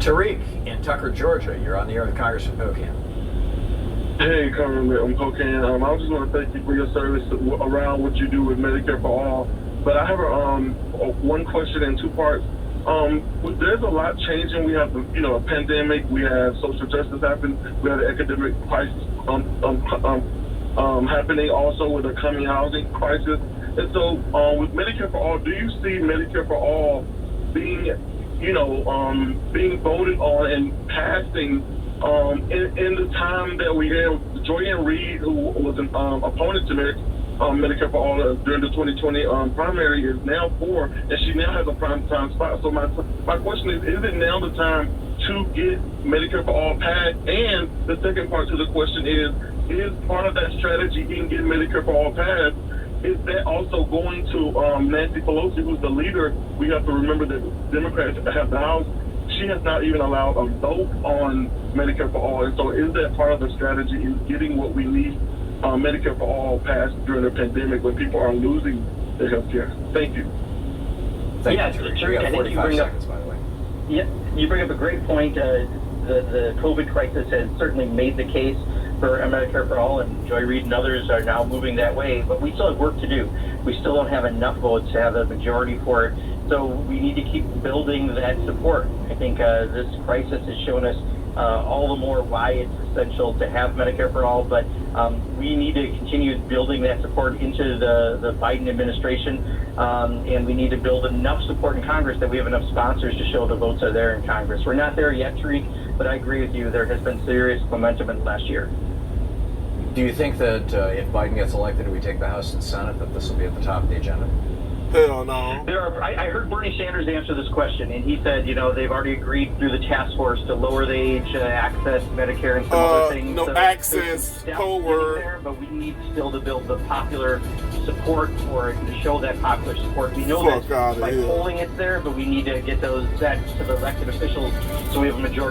Tariq in Tucker, Georgia. You're on the air with Congressman Pocan. Hey, Congressman Pocan. I just want to thank you for your service around what you do with Medicare for All. But I have one question in two parts. There's a lot changing. We have, a pandemic. We have social justice happening. We have the academic crisis happening also with the coming housing crisis. And so, with Medicare for All, do you see Medicare for All being voted on and passing in the time that we have? Joy-Ann Reid, who was an opponent to Medicare for All during the 2020 primary, is now for, and she now has a prime time spot. So my question is it now the time to get Medicare for All passed? And the second part to the question is part of that strategy in getting Medicare for All passed, is that also going to Nancy Pelosi, who's the leader? We have to remember that Democrats have the House. She has not even allowed a vote on Medicare for All. And so is that part of the strategy in getting what we need, Medicare for All, passed during the pandemic when people are losing their health care? Thank you. Thank you, Tariq. We got 45 seconds, by the way. Yeah, you bring up a great point. The COVID crisis has certainly made the case for Medicare for All, and Joy Reid and others are now moving that way, but we still have work to do. We still don't have enough votes to have a majority for it, so we need to keep building that support. I think this crisis has shown us all the more why it's essential to have Medicare for All, but we need to continue building that support into the Biden administration, and we need to build enough support in Congress that we have enough sponsors to show the votes are there in Congress. We're not there yet, Tariq, but I agree with you. There has been serious momentum in the last year. Do you think that if Biden gets elected and we take the House and Senate, that this will be at the top of the agenda? Hell no. I heard Bernie Sanders answer this question, and he said, they've already agreed through the task force to lower the age, access Medicare, and some other things. No, so access, cold word. There, but we need still to build the popular support for it and to show that popular support. We know that by polling it's there, but we need to get that to the elected officials so we have a majority.